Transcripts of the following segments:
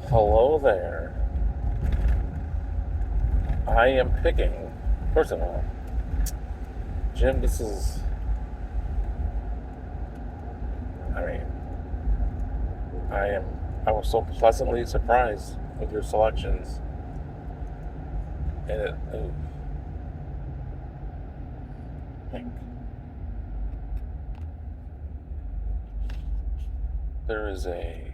Hello there. I am picking, first of all, Jim, I mean, I am, I was so pleasantly surprised with your selections. And think there is a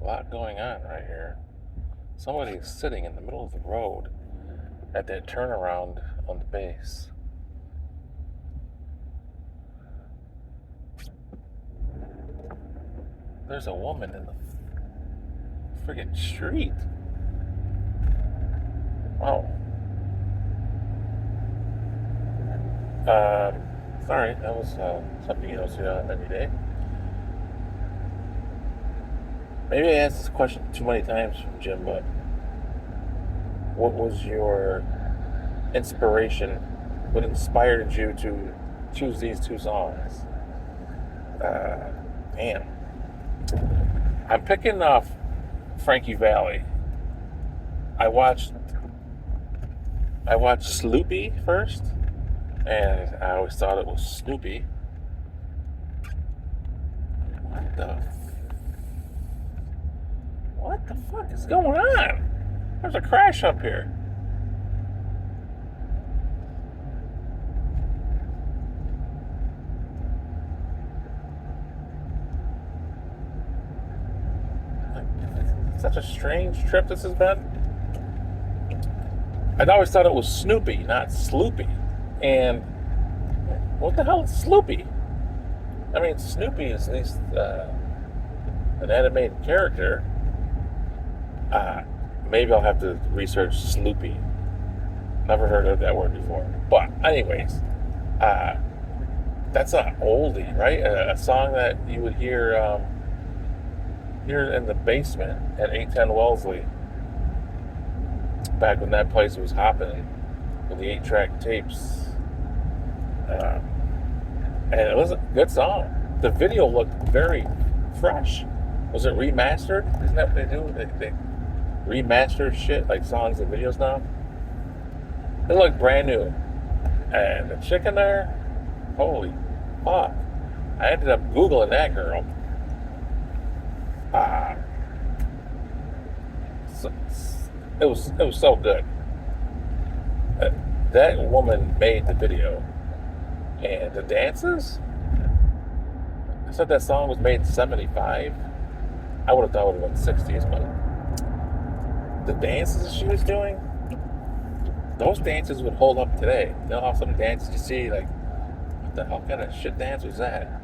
lot going on right here. Somebody is sitting in the middle of the road at that turnaround on the base. There's a woman in the friggin' street. Oh. Sorry, that was something you don't see every day. Maybe I asked this question too many times, Jim, but what was your inspiration? What inspired you to choose these two songs? Uh, Man, I'm picking off Frankie Valli. I watched I watched Sloopy first, and I always thought it was Snoopy. What the what the fuck is going on? There's a crash up here. Such a strange trip this has been. I'd always thought it was Snoopy, not Sloopy. And what the hell is Sloopy? I mean, Snoopy is at least an animated character. Uh, Maybe I'll have to research Sloopy. Never heard of that word before. But, anyways, uh, that's an oldie, right? A song that you would hear in the basement at 810 Wellesley back when that place was hopping with the 8-track tapes. Uh, and it was a good song. The video looked very fresh. Was it remastered? Isn't that what they do? They remaster shit like songs and videos now. It looked brand new. And the chick in there, holy fuck! I ended up googling that girl. Uh, so, it was so good. Uh, that woman made the video, and the dances. I said that song was made in '75. I would have thought it would have been '60s, but the dances she was doing, those dances would hold up today. You know how some dances you see, like, what the hell kind of shit dance was that?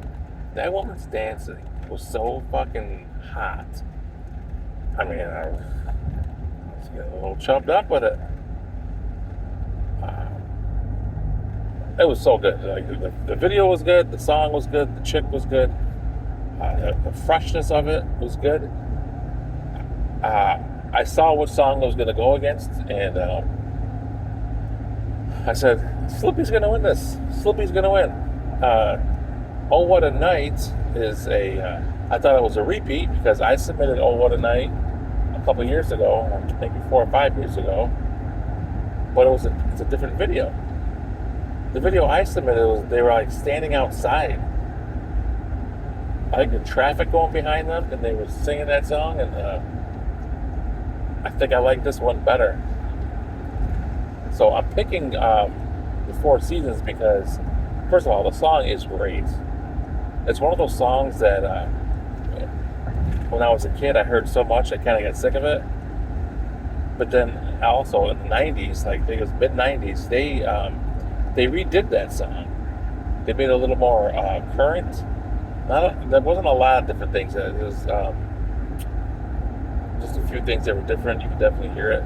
That woman's dancing was so fucking hot. I mean, I was getting a little chummed up with it. Uh, it was so good. Like the video was good, the song was good, the chick was good, the freshness of it was good. I saw what song I was going to go against, and I said, Slippy's going to win this. Slippy's going to win. Oh What a Night is I thought it was a repeat because I submitted Oh What a Night a couple years ago, maybe 4 or 5 years ago, but it's a different video. The video I submitted was they were like standing outside, like the traffic going behind them, and they were singing that song, and I think I like this one better. So I'm picking the Four Seasons because, first of all, the song is great. It's one of those songs that when I was a kid, I heard so much I kind of got sick of it. But then also in the '90s, like I think it was mid '90s, they redid that song. They made it a little more current. There wasn't a lot of different things. It was just a few things that were different. You could definitely hear it.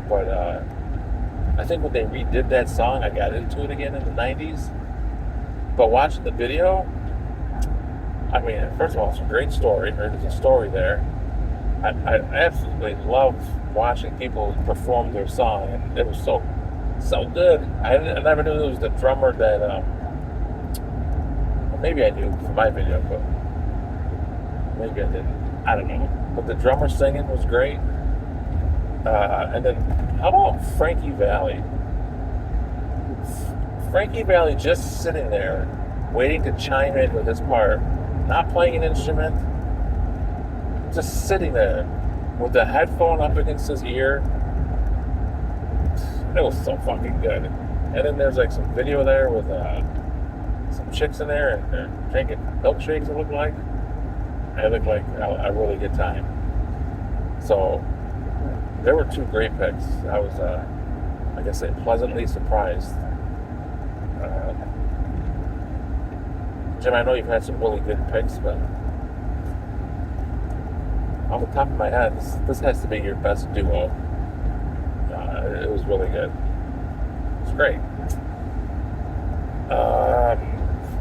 But I think when they redid that song, I got into it again in the '90s. But watching the video, I mean, first of all, it's a great story. There's a story there. I absolutely love watching people perform their song, and it was so good. I never knew it was the drummer that. Well, maybe I knew from my video, but Maybe I didn't. I don't know. But the drummer singing was great. And then, how about Frankie Valli? Frankie Valli just sitting there, waiting to chime in with his part, not playing an instrument, just sitting there with the headphone up against his ear. It was so fucking good. And then there's like some video there with some chicks in there, and they're drinking milkshakes, it looked like. It looked like a really good time. So there were two great picks. I was, like I say, pleasantly surprised. Jim, I know you've had some really good picks, but off the top of my head, this has to be your best duo. It was really good. It's great.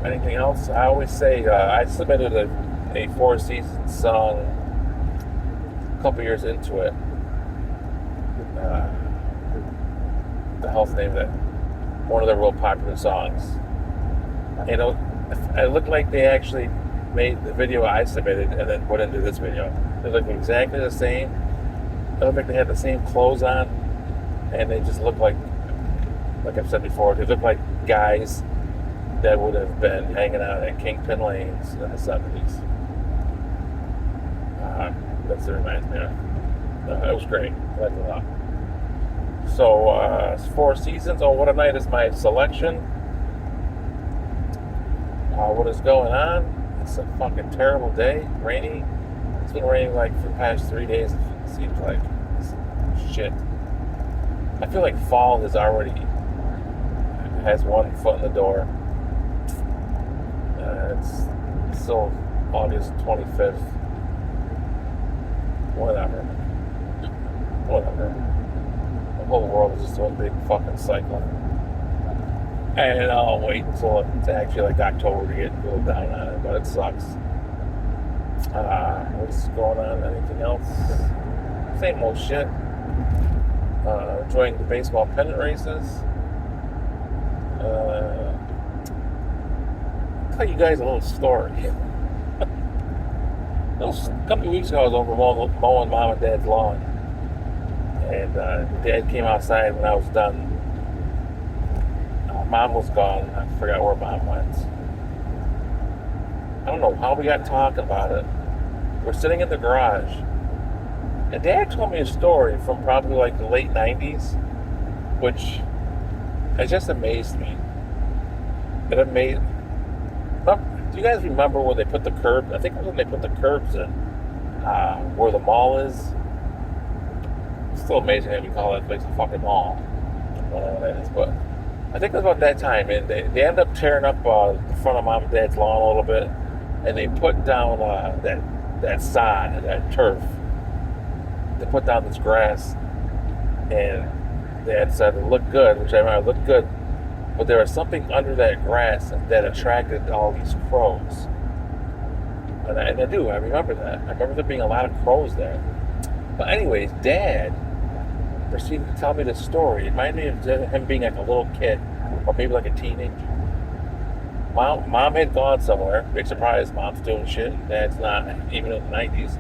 Anything else? I always say I submitted a Four Seasons song a couple years into it. The hell's name of it? One of the real popular songs. You know, it looked like they actually made the video I submitted and then put into this video. They look exactly the same. It looked like they had the same clothes on, and they just looked like I've said before, they looked like guys that would have been hanging out at Kingpin Lanes in the 70s. That's what it reminds me of. It was great. I liked it a lot. So, Four Seasons. Oh, What a Night is my selection. What is going on? It's a fucking terrible day. Rainy. It's been raining like for the past 3 days, it seems like. Shit. I feel like fall has one foot in the door. It's still August 25th. Whatever. The whole world is just one big fucking cycle. And I'll wait until it's actually like October to get real down on it, but it sucks. What's going on? Anything else? Same old shit. Enjoying the baseball pennant races. I'll tell you guys a little story. A couple of weeks ago, I was over mowing Mom and Dad's lawn. And Dad came outside when I was done. Mom was gone. I forgot where Mom went. I don't know how we got talking about it. We're sitting in the garage. And Dad told me a story from probably like the late 90s, which has just amazed me. Do you guys remember where they put the curbs? I think it was when they put the curbs in, where the mall is. It's still amazing that we call that place a fucking mall. I don't know what that is, but I think it was about that time, and they ended up tearing up the front of Mom and Dad's lawn a little bit, and they put down that sod, that turf. They put down this grass, and Dad said it looked good, which I remember looked good, but there was something under that grass that attracted all these crows. And I remember that. I remember there being a lot of crows there. But anyways, Dad proceeded to tell me this story. It reminded me of him being like a little kid, or maybe like a teenager. Mom had gone somewhere. Big surprise, Mom's doing shit. Dad's not, even in the 90s.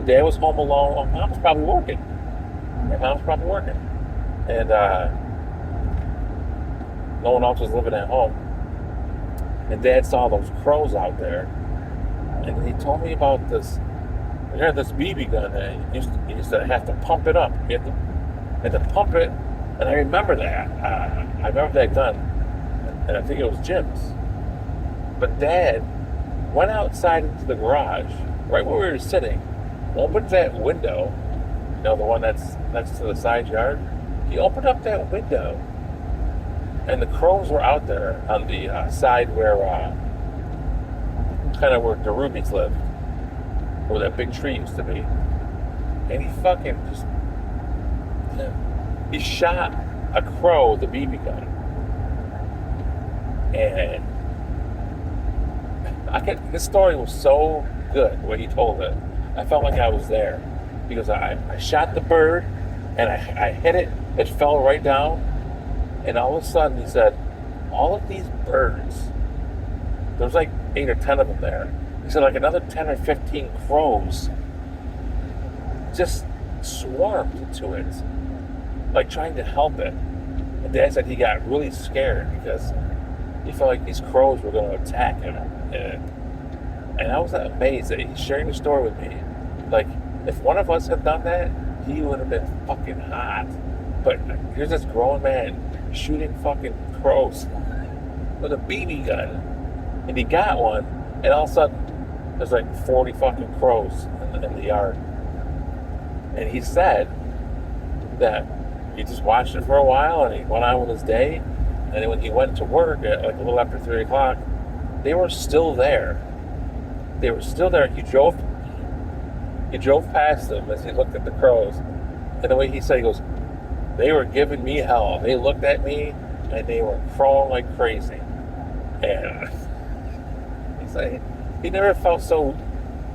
Dad was home alone. Oh, Mom's probably working. And no one else was living at home. And Dad saw those crows out there. And he told me about this. He had this BB gun, and he used to have to pump it up. He had to pump it, and I remember that. I remember that gun, and I think it was Jim's. But Dad went outside into the garage, right where we were sitting, opened that window, the one that's next to the side yard. He opened up that window, and the crows were out there on the side where, kind of where the Rubies lived, where that big tree used to be. And he fucking he shot a crow with a BB gun. And his story was so good, the way he told it. I felt like I was there. Because I shot the bird, and I hit it, it fell right down, and all of a sudden he said, all of these birds, there's like 8 or 10 of them there, So like another 10 or 15 crows just swarmed into it, like trying to help it. And Dad said he got really scared because he felt like these crows were going to attack him. And I was amazed that he's sharing the story with me. Like, if one of us had done that, he would have been fucking hot. But here's this grown man shooting fucking crows with a BB gun. And he got one, and all of a sudden, there's like 40 fucking crows in the yard. And he said that he just watched it for a while, and he went on with his day. And then when he went to work at like a little after 3 o'clock, they were still there. They were still there. He drove past them as he looked at the crows. And the way he said, he goes, they were giving me hell. They looked at me and they were crowing like crazy. And he's like, he never felt so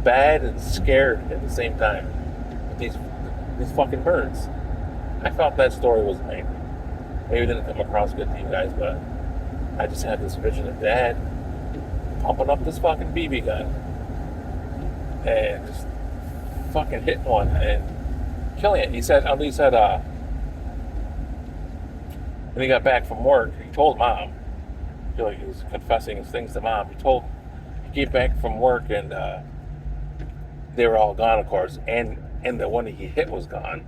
bad and scared at the same time with these fucking birds. I thought that story was amazing. Maybe it didn't come across good to you guys, but I just had this vision of Dad pumping up this fucking BB gun and just fucking hitting one and killing it. He said, when he got back from work, he told Mom, I feel like he was confessing his things to Mom. He came back from work and they were all gone, of course, and the one that he hit was gone,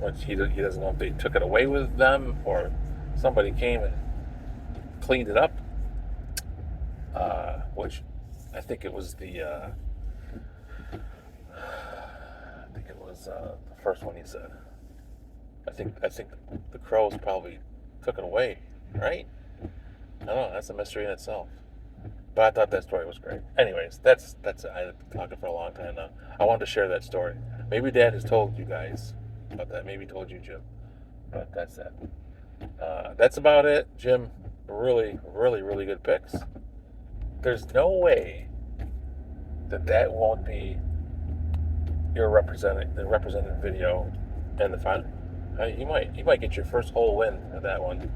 which he doesn't know if they took it away with them or somebody came and cleaned it up, which I think it was the first one he said. I think the crows probably took it away, right? I don't know. That's a mystery in itself. But I thought that story was great. Anyways, that's it. I've been talking for a long time now. I wanted to share that story. Maybe Dad has told you guys about that. Maybe told you, Jim. But that's it. That's about it, Jim. Really, really, really good picks. There's no way that won't be your represented video in the final. You might get your first whole win of that one.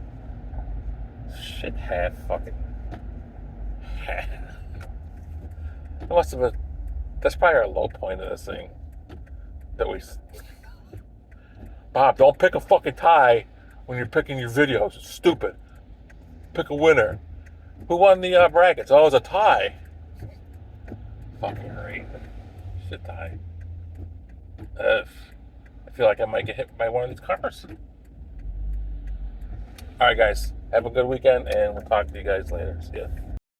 Shit, half. That's probably our low point of this thing. Bob, don't pick a fucking tie when you're picking your videos. It's stupid. Pick a winner. Who won the brackets? Oh, it was a tie. Fucking great. Shit tie. I feel like I might get hit by one of these cars. Alright, guys. Have a good weekend, and we'll talk to you guys later. See ya.